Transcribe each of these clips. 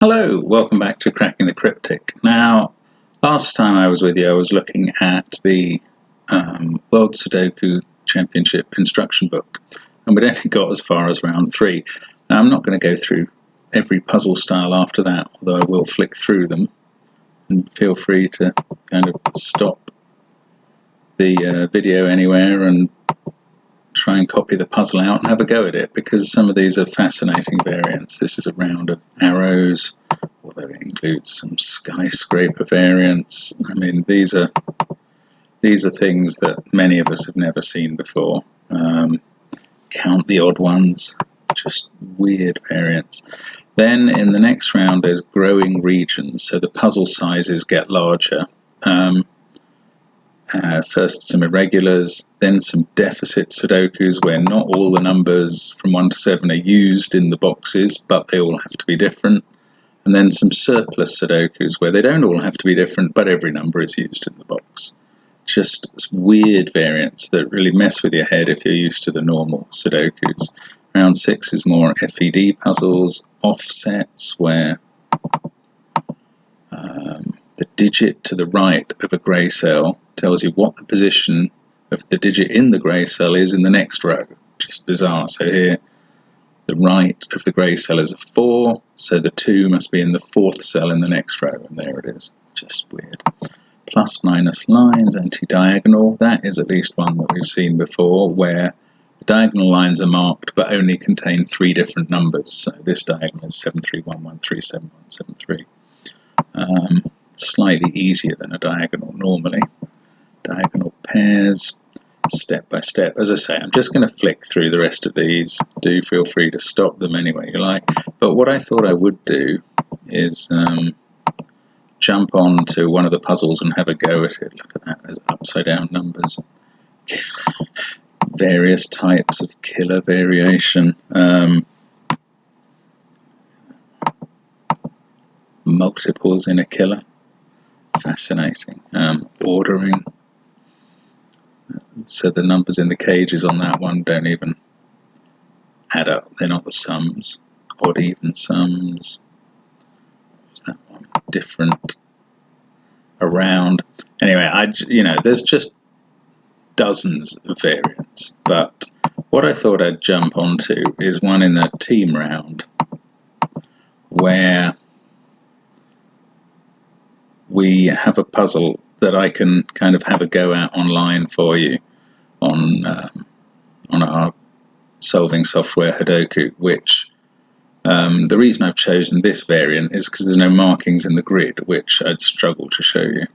Hello, welcome back to Cracking the Cryptic. Now, last time I was with you, I was looking at the World Sudoku Championship instruction book, and we'd only got as far as round 3. Now, I'm not going to go through every puzzle style after that, although I will flick through them, and feel free to kind of stop the video anywhere and try and copy the puzzle out and have a go at it, because some of these are fascinating variants. This is a round of arrows, although it includes some skyscraper variants. I mean, these are things that many of us have never seen before. Count the odd ones, just weird variants. Then in the next round there's growing regions, so the puzzle sizes get larger. First some irregulars, then some deficit Sudokus where not all the numbers from 1 to 7 are used in the boxes, but they all have to be different. And then some surplus Sudokus where they don't all have to be different, but every number is used in the box. Just weird variants that really mess with your head if you're used to the normal Sudokus. Round 6 is more FED puzzles, offsets where the digit to the right of a grey cell tells you what the position of the digit in the grey cell is in the next row. Just bizarre. So here, the right of the grey cell is a 4, so the 2 must be in the 4th cell in the next row, and there it is. Just weird. Plus minus lines, anti-diagonal. That is at least one that we've seen before, where the diagonal lines are marked but only contain 3 different numbers. So this diagonal is 73113773. Slightly easier than a diagonal normally. Diagonal pairs, step by step. As I say, I'm just going to flick through the rest of these. Do feel free to stop them any way you like. But what I thought I would do is jump on to one of the puzzles and have a go at it. Look at that, there's upside down numbers. Various types of killer variation. Multiples in a killer. Fascinating. Ordering. So the numbers in the cages on that one don't even add up. They're not the sums. Odd even sums. What's that one? Different. Around. Anyway, there's just dozens of variants. But what I thought I'd jump onto is one in the team round where we have a puzzle that I can kind of have a go at online for you on our solving software Sudoku, which the reason I've chosen this variant is because there's no markings in the grid, which I'd struggle to show you.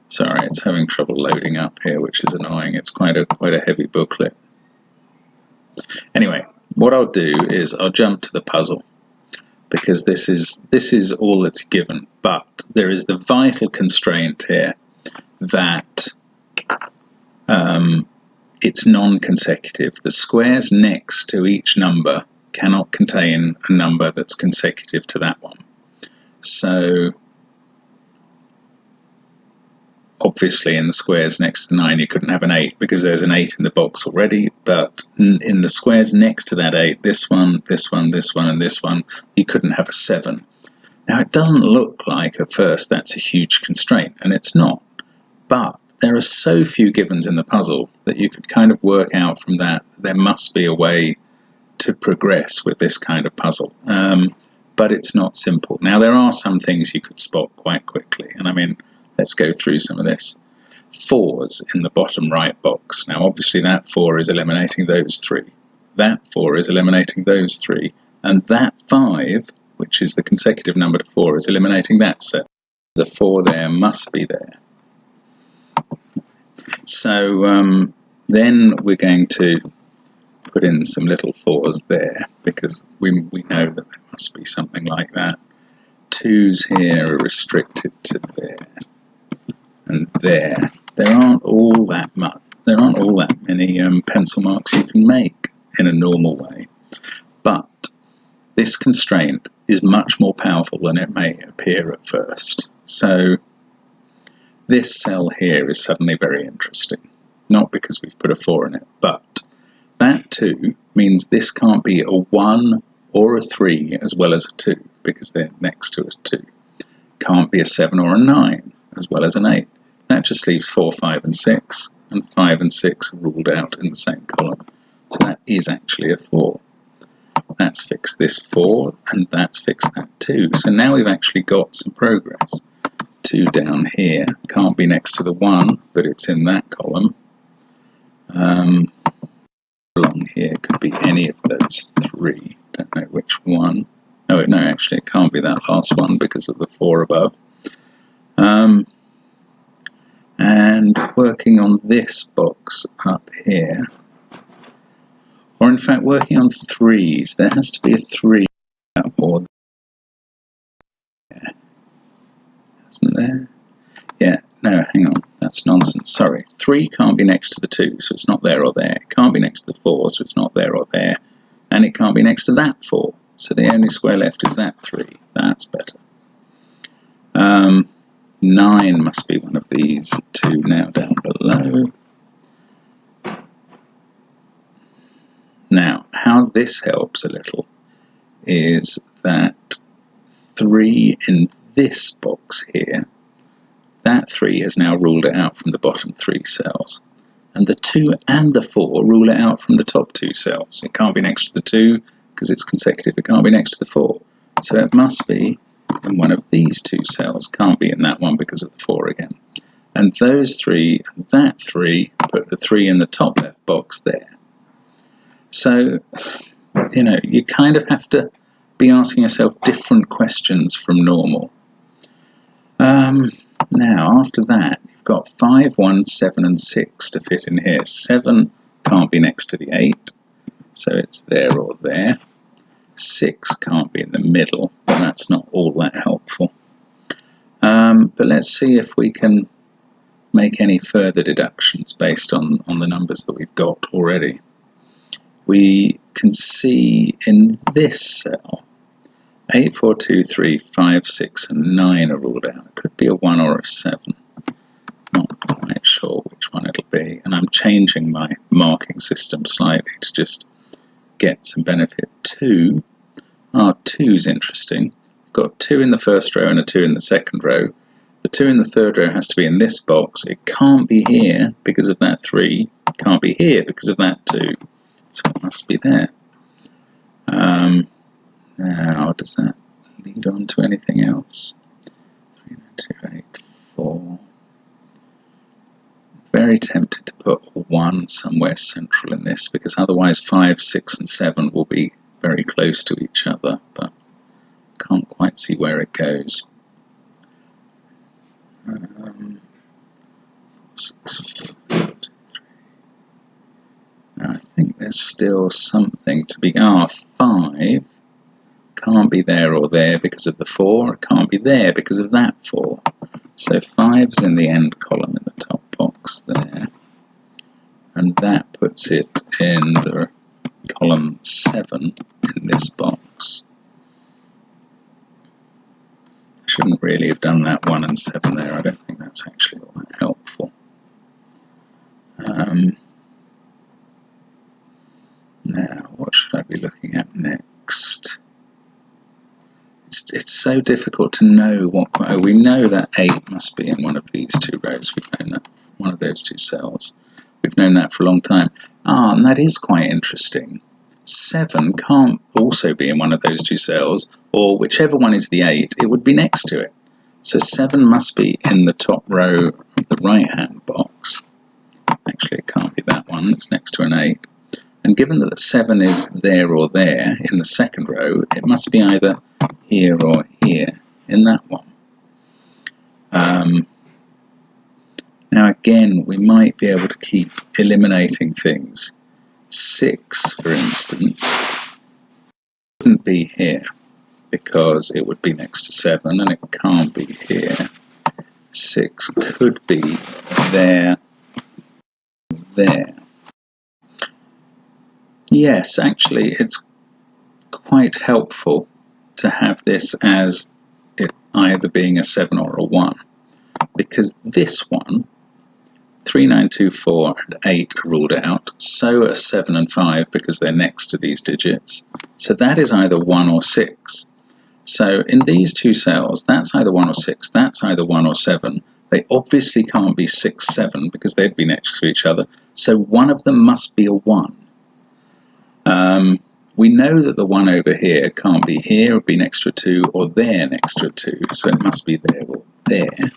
Sorry, it's having trouble loading up here, which is annoying. It's quite a heavy booklet. Anyway, what I'll do is I'll jump to the puzzle, because this is all that's given, but there is the vital constraint here that it's non-consecutive. The squares next to each number cannot contain a number that's consecutive to that one. So obviously in the squares next to 9 you couldn't have an 8 because there's an 8 in the box already, but in the squares next to that 8, this one, this one, this one and this one, you couldn't have a 7. Now it doesn't look like at first that's a huge constraint, and it's not, but there are so few givens in the puzzle that you could kind of work out from that there must be a way to progress with this kind of puzzle. But it's not simple. Now there are some things you could spot quite quickly, and I mean, let's go through some of this. 4s in the bottom right box. Now obviously that 4 is eliminating those 3. That 4 is eliminating those 3. And that 5, which is the consecutive number to 4, is eliminating that 7. The 4 there must be there. So then we're going to put in some little 4s there, because we know that there must be something like that. 2s here are restricted to there. And there aren't all that many pencil marks you can make in a normal way. But this constraint is much more powerful than it may appear at first. So this cell here is suddenly very interesting. Not because we've put a 4 in it, but that 2 means this can't be a 1 or a 3 as well as a 2, because they're next to a 2. Can't be a 7 or a 9 as well as an 8. That just leaves 4, 5 and 6, and 5 and 6 are ruled out in the same column. So that is actually a 4. That's fixed this 4, and that's fixed that 2. So now we've actually got some progress. 2 down here can't be next to the 1, but it's in that column. Along here could be any of those 3. Don't know which one. Oh no, actually it can't be that last one because of the 4 above. And working on this box up here, or in fact working on 3s, there has to be a 3 or there, isn't there? Yeah, no, hang on, that's nonsense, sorry. 3 can't be next to the 2, so it's not there or there. It can't be next to the 4, so it's not there or there. And it can't be next to that 4, so the only square left is that 3. That's better. 9 must be one of these 2 now down below. Now, how this helps a little is that 3 in this box here, that 3 has now ruled it out from the bottom 3 cells. And the 2 and the 4 rule it out from the top 2 cells. It can't be next to the 2 because it's consecutive. It can't be next to the 4. So it must be in one of these 2 cells. Can't be in that one because of the 4 again. And those 3 and that 3 put the 3 in the top left box there. So, you know, you kind of have to be asking yourself different questions from normal. Now, after that, you've got 5, 1, 7 and 6 to fit in here. 7 can't be next to the 8, so it's there or there. 6 can't be in the middle, and that's not all that helpful. But let's see if we can make any further deductions based on the numbers that we've got already. We can see in this cell 8, 4, 2, 3, 5, 6 and 9 are ruled out. It could be a 1 or a 7. Not quite sure which one it'll be. And I'm changing my marking system slightly to just get some benefit. 2. 2's interesting. We've got 2 in the first row and a 2 in the second row. The 2 in the third row has to be in this box. It can't be here because of that 3. It can't be here because of that 2. So it must be there. Now, does that lead on to anything else? 3, 9, 2, 8, 4. Very tempted to put 1 somewhere central in this, because otherwise 5, 6 and 7 will be very close to each other, but can't quite see where it goes. 6, 4, 2, 3. I think there's still something to be... 5 can't be there or there because of the 4. It can't be there because of that 4. So 5's in the end column in the top box there. And that puts it in the column 7 in this box. I shouldn't really have done that 1 and 7 there. I don't think that's actually all that helpful. Now, what should I be looking at next? It's so difficult to know what... we know that 8 must be in one of these 2 rows. We've known that, one of those 2 cells. We've known that for a long time. And that is quite interesting. 7 can't also be in one of those 2 cells, or whichever one is the 8, it would be next to it. So 7 must be in the top row of the right-hand box. Actually, it can't be that one. It's next to an 8. And given that 7 is there or there in the second row, it must be either here or here in that one. Now again, we might be able to keep eliminating things. 6, for instance, wouldn't be here because it would be next to 7, and it can't be here. 6 could be there. Yes, actually, it's quite helpful to have this as it either being a 7 or a 1, because this one, 3, 9, 2, 4 and 8 are ruled out. So are 7 and 5 because they're next to these digits. So that is either 1 or 6. So in these two cells, that's either 1 or 6, that's either 1 or 7. They obviously can't be 6, 7 because they'd be next to each other. So one of them must be a 1. We know that the 1 over here can't be here or be next to a 2 or there next to a 2. So it must be there or there.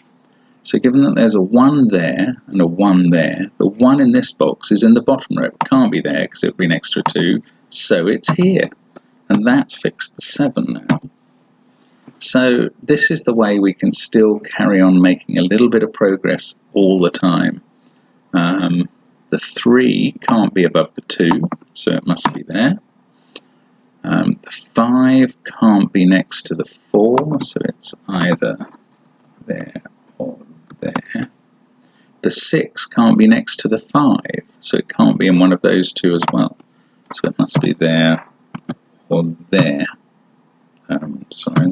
So given that there's a 1 there and a 1 there, the 1 in this box is in the bottom row. It can't be there because it would be next to a 2, so it's here. And that's fixed the 7 now. So this is the way we can still carry on making a little bit of progress all the time. The 3 can't be above the 2, so it must be there. The 5 can't be next to the 4, so it's either there or there. The 6 can't be next to the 5, so it can't be in one of those two as well. So it must be there or there. Sorry,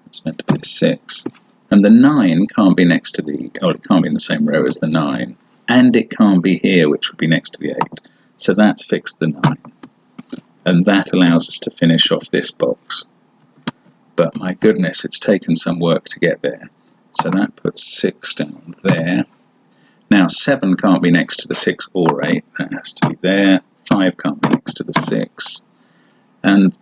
that's meant to be the 6. And the 9 can't be next to the, oh, it can't be in the same row as the 9. And it can't be here, which would be next to the 8. So that's fixed the 9. And that allows us to finish off this box. But my goodness, it's taken some work to get there. So that puts 6 down there. Now 7 can't be next to the 6 or 8. That has to be there. 5 can't be next to the 6. And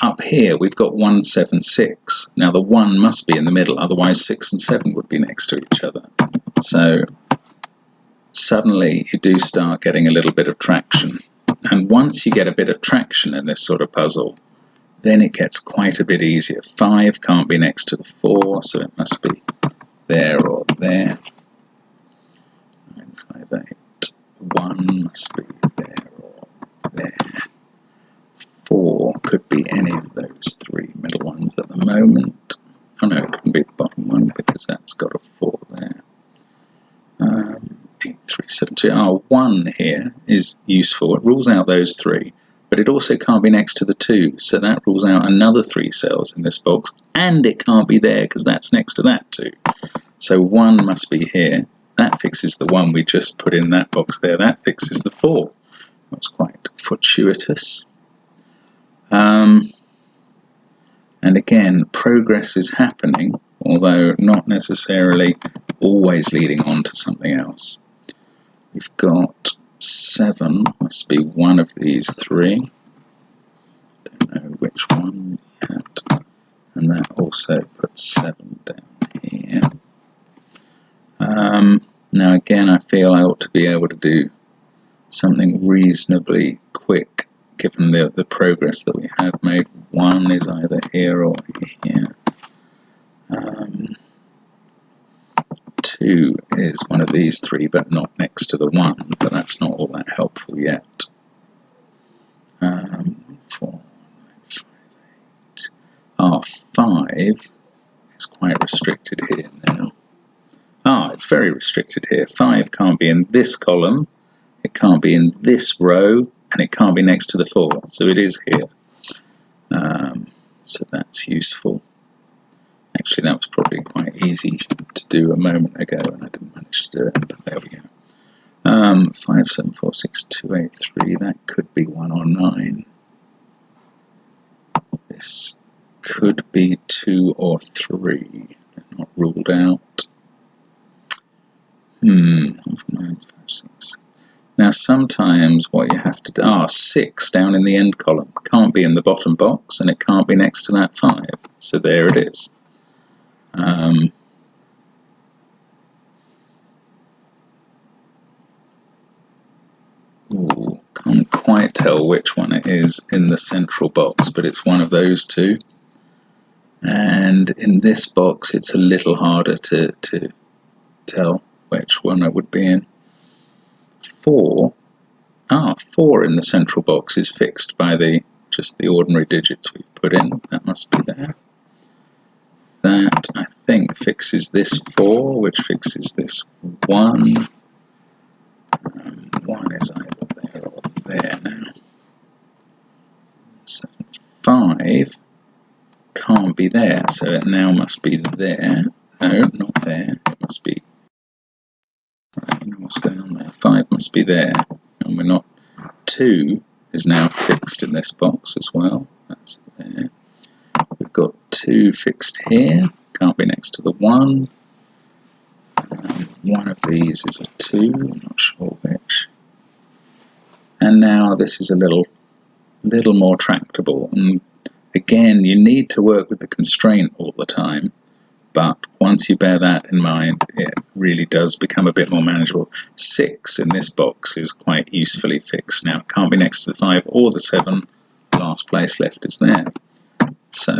up here we've got 1, 7, 6. Now the 1 must be in the middle, otherwise 6 and 7 would be next to each other. So suddenly you do start getting a little bit of traction. And once you get a bit of traction in this sort of puzzle, then it gets quite a bit easier. 5 can't be next to the 4, so it must be there or there. 9, 5, 8. 1 must be there or there. 4 could be any of those 3 middle ones at the moment. Oh no, it couldn't be the bottom one because that's got a 4 there. 8, 3, 7, 2. Oh, 1 here is useful. It rules out those 3, but it also can't be next to the 2, so that rules out another 3 cells in this box, and it can't be there because that's next to that 2. So 1 must be here. That fixes the 1 we just put in that box there. That fixes the 4. That's quite fortuitous. And again, progress is happening, although not necessarily always leading on to something else. We've got 7, must be one of these 3. Don't know which one yet. And that also puts 7 down here. Now again, I feel I ought to be able to do something reasonably quick, given the progress that we have made. 1 is either here or here. 2 is one of these 3, but not next to the 1, but that's not all that helpful yet. 4, 5, 8. Ah, 5 is quite restricted here now. Ah, it's very restricted here. 5 can't be in this column, it can't be in this row, and it can't be next to the 4, so it is here. So that's useful. Actually, that was probably quite easy to do a moment ago, and I didn't manage to do it, but there we go. 5, 7, 4, 6, 2, 8, 3, that could be 1 or 9. This could be 2 or 3. They're not ruled out. 9, 5, 6. Now sometimes what you have to do, 6 down in the end column, can't be in the bottom box, and it can't be next to that 5, so there it is. Can't quite tell which one it is in the central box, but it's one of those 2. And in this box it's a little harder to tell which one it would be in. 4 in the central box is fixed by just the ordinary digits we've put in. That must be there. That, I think, fixes this 4, which fixes this 1. 1 is either there or there now. 7, 5 can't be there, so it now must be there. No, not there. It must be must be there. And we're not. 2 is now fixed in this box as well. That's there. We've got 2 fixed here. Can't be next to the 1. One of these is a 2. I'm not sure which. And now this is a little more tractable. And again, you need to work with the constraint all the time. But once you bear that in mind, it really does become a bit more manageable. 6 in this box is quite usefully fixed now. It can't be next to the 5 or the 7. Last place left is there. So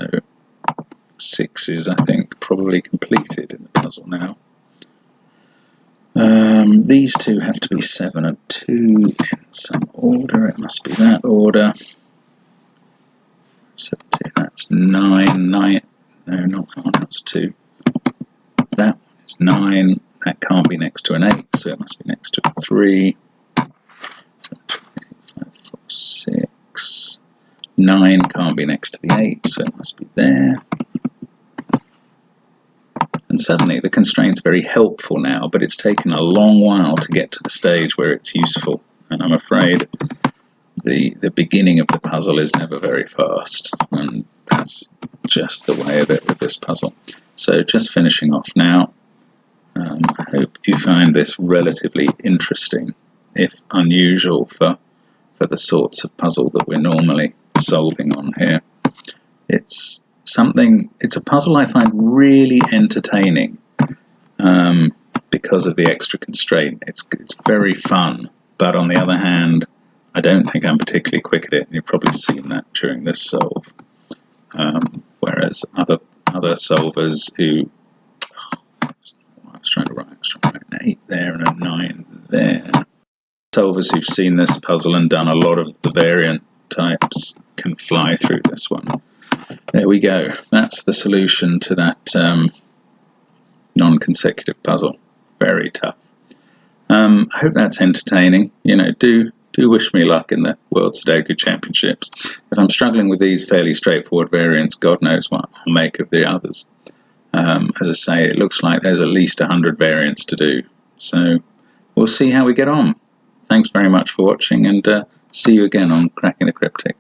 6 is, I think, probably completed in the puzzle now. These 2 have to be 7 and 2 in some order. It must be that order. 7, 2, that's 9. 9. No, not that one. That's 2. That one is 9. That can't be next to an 8, so it must be next to a 3. 7, 2, 5, 4, 6. 9 can't be next to the 8, so it must be there. And suddenly the constraint's very helpful now, but it's taken a long while to get to the stage where it's useful. And I'm afraid the beginning of the puzzle is never very fast, and that's just the way of it with this puzzle. So just finishing off now. I hope you find this relatively interesting, if unusual for the sorts of puzzle that we're normally solving on here. It's a puzzle I find really entertaining because of the extra constraint. It's very fun, but on the other hand, I don't think I'm particularly quick at it, and you've probably seen that during this solve. Whereas other solvers who, I was trying to write an 8 there and a 9 there. Solvers who've seen this puzzle and done a lot of the variant types can fly through this one. There we go. That's the solution to that non-consecutive puzzle. Very tough. I hope that's entertaining. Do wish me luck in the World Sudoku Championships. If I'm struggling with these fairly straightforward variants, God knows what I'll make of the others. As I say, it looks like there's at least 100 variants to do. So we'll see how we get on. Thanks very much for watching, and see you again on Cracking the Cryptic.